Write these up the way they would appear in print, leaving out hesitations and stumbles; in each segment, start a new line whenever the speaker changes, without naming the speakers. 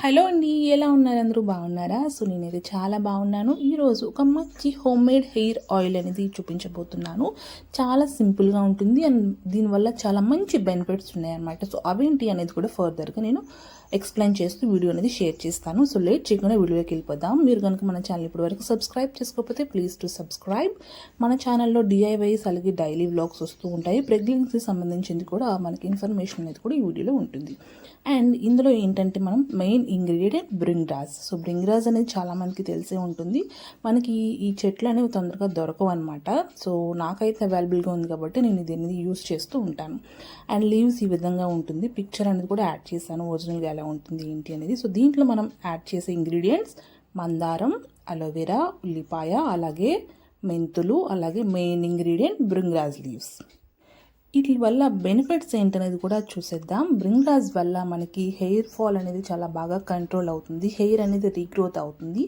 Hello అండి, ఎలా ఉన్నారు? అందరూ బాగున్నారా? సో నేనైతే చాలా బాగున్నాను. ఈరోజు ఒక మంచి హోమ్మేడ్ హెయిర్ ఆయిల్ అనేది చూపించబోతున్నాను. చాలా సింపుల్గా ఉంటుంది అండ్ దీనివల్ల చాలా మంచి బెనిఫిట్స్ ఉన్నాయన్నమాట. సో అవేంటి అనేది కూడా ఫర్దర్గా నేను ఎక్స్ప్లెయిన్ చేస్తూ వీడియో అనేది షేర్ చేస్తాను. సో లేట్ చేయకుండా వీడియోకి వెళ్ళిపోదాం. మీరు కనుక మన ఛానల్ ఇప్పటి వరకు సబ్స్క్రైబ్ చేసుకోకపోతే ప్లీజ్ టు సబ్స్క్రైబ్. మన ఛానల్లో డిఐవైస్ అలాగే డైలీ వ్లాగ్స్ వస్తూ ఉంటాయి. ప్రెగ్నెన్సీ సంబంధించింది కూడా మనకి ఇన్ఫర్మేషన్ అనేది కూడా ఈ వీడియోలో ఉంటుంది. అండ్ ఇందులో ఏంటంటే మనం main ingredient Bhringraj. So Bhringraj అనేది చాలామందికి తెలిసే ఉంటుంది. మనకి ఈ చెట్లు అనేవి తొందరగా దొరకవు అనమాట. సో నాకైతే అవైలబుల్గా ఉంది కాబట్టి నేను దీన్ని యూస్ చేస్తూ ఉంటాను. అండ్ లీవ్స్ ఈ విధంగా ఉంటుంది. పిక్చర్ అనేది కూడా యాడ్ చేశాను ఒరిజినల్గా ఎలా ఉంటుంది ఏంటి అనేది. సో దీంట్లో మనం యాడ్ చేసే ఇంగ్రీడియంట్స్ మందారం, అలోవెరా, ఉల్లిపాయ, అలాగే మెంతులు, అలాగే మెయిన్ ఇంగ్రీడియంట్ బ్రింగ్రాజ్ లీవ్స్. వీటి వల్ల బెనిఫిట్స్ ఏంటనేది కూడా చూసేద్దాం. బ్రింగ్రాజ్ వల్ల మనకి హెయిర్ ఫాల్ అనేది చాలా బాగా కంట్రోల్ అవుతుంది. హెయిర్ అనేది రీగ్రోత్ అవుతుంది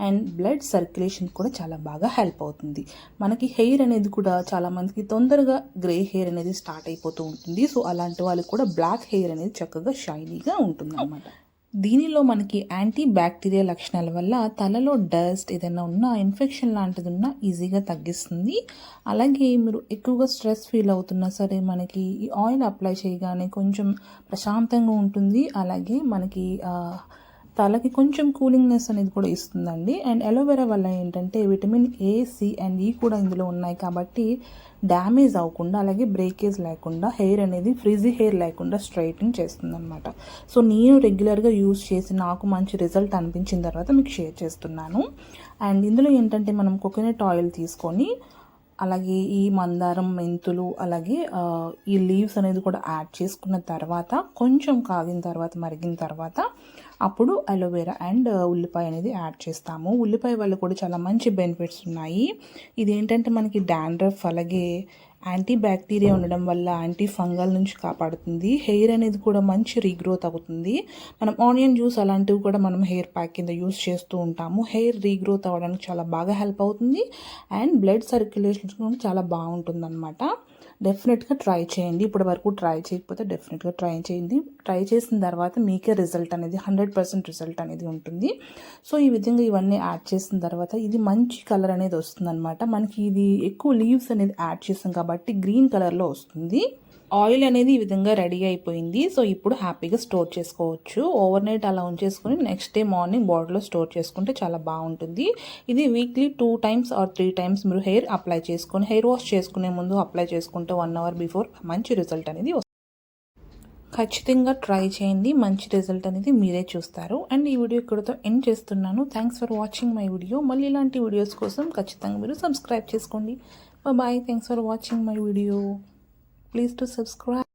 అండ్ బ్లడ్ సర్క్యులేషన్ కూడా చాలా బాగా హెల్ప్ అవుతుంది. మనకి హెయిర్ అనేది కూడా చాలా మందికి తొందరగా గ్రే హెయిర్ అనేది స్టార్ట్ అయిపోతూ ఉంటుంది. సో అలాంటి వాళ్ళకి కూడా బ్లాక్ హెయిర్ అనేది చక్కగా షైనీగా ఉంటుంది అన్నమాట. దీనిలో మనకి యాంటీ బ్యాక్టీరియా లక్షణాల వల్ల తలలో డస్ట్ ఏదైనా ఉన్నా, ఇన్ఫెక్షన్ లాంటిది ఉన్నా ఈజీగా తగ్గిస్తుంది. అలాగే మీరు ఎక్కువగా స్ట్రెస్ ఫీల్ అవుతున్నా సరే మనకి ఈ ఆయిల్ అప్లై చేయగానే కొంచెం ప్రశాంతంగా ఉంటుంది. అలాగే మనకి తలకి కొంచెం కూలింగ్నెస్ అనేది కూడా ఇస్తుందండి. అండ్ అలోవెరా వల్ల ఏంటంటే విటమిన్ ఏ, సి అండ్ ఈ కూడా ఇందులో ఉన్నాయి కాబట్టి డ్యామేజ్ అవ్వకుండా అలాగే బ్రేకేజ్ లేకుండా హెయిర్ అనేది ఫ్రిజీ హెయిర్ లేకుండా స్ట్రైట్నింగ్ చేస్తుంది అనమాట. సో నేను రెగ్యులర్గా యూజ్ చేసి నాకు మంచి రిజల్ట్ అనిపించిన తర్వాత మీకు షేర్ చేస్తున్నాను. అండ్ ఇందులో ఏంటంటే మనం కోకోనట్ ఆయిల్ తీసుకొని అలాగే ఈ మందారం, మెంతులు, అలాగే ఈ లీవ్స్ అనేది కూడా యాడ్ చేసుకున్న తర్వాత కొంచెం కాగిన తర్వాత, మరిగిన తర్వాత అప్పుడు అలోవెరా అండ్ ఉల్లిపాయ అనేది యాడ్ చేస్తాము. ఉల్లిపాయ వల్ల కూడా చాలా మంచి బెనిఫిట్స్ ఉన్నాయి. ఇది ఏంటంటే మనకి డాండ్రఫ్ అలాగే యాంటీ బ్యాక్టీరియా ఉండడం వల్ల యాంటీ ఫంగల్ నుంచి కాపాడుతుంది. హెయిర్ అనేది కూడా మంచి రీగ్రోత్ అవుతుంది. మనం ఆనియన్ జ్యూస్ అలాంటివి కూడా మనం హెయిర్ ప్యాక్ కింద యూస్ చేస్తూ ఉంటాము. హెయిర్ రీగ్రోత్ అవ్వడానికి చాలా బాగా హెల్ప్ అవుతుంది అండ్ బ్లడ్ సర్క్యులేషన్ కూడా చాలా బాగుంటుంది అనమాట. డెఫినెట్గా ట్రై చేయండి. ఇప్పటి వరకు ట్రై చేయకపోతే డెఫినెట్గా ట్రై చేయండి. ట్రై చేసిన తర్వాత మీకే రిజల్ట్ అనేది 100% రిజల్ట్ అనేది ఉంటుంది. సో ఈ విధంగా ఇవన్నీ యాడ్ చేసిన తర్వాత ఇది మంచి కలర్ అనేది వస్తుంది అనమాట. మనకి ఇది ఎక్కువ లీవ్స్ అనేది యాడ్ చేసాం కాబట్టి గ్రీన్ కలర్లో వస్తుంది. ఆయిల్ అనేది ఈ విధంగా రెడీ అయిపోయింది. సో ఇప్పుడు హ్యాపీగా స్టోర్ చేసుకోవచ్చు. ఓవర్ నైట్ అలా ఉంచేసుకొని నెక్స్ట్ డే మార్నింగ్ బాటిల్లో స్టోర్ చేసుకుంటే చాలా బాగుంటుంది. ఇది వీక్లీ 2 times ఆర్ 3 times మీరు హెయిర్ అప్లై చేసుకొని హెయిర్ వాష్ చేసుకునే ముందు అప్లై చేసుకుంటే 1 hour బిఫోర్ మంచి రిజల్ట్ అనేది వస్తుంది. ఖచ్చితంగా ట్రై చేయండి. మంచి రిజల్ట్ అనేది మీరే చూస్తారు. అండ్ ఈ వీడియో ఇక్కడతో ఎండ్ చేస్తున్నాను. Thanks for watching my video. మళ్ళీ ఇలాంటి వీడియోస్ కోసం ఖచ్చితంగా మీరు సబ్స్క్రైబ్ చేసుకోండి. Bye. Thanks for watching my video. Please to subscribe.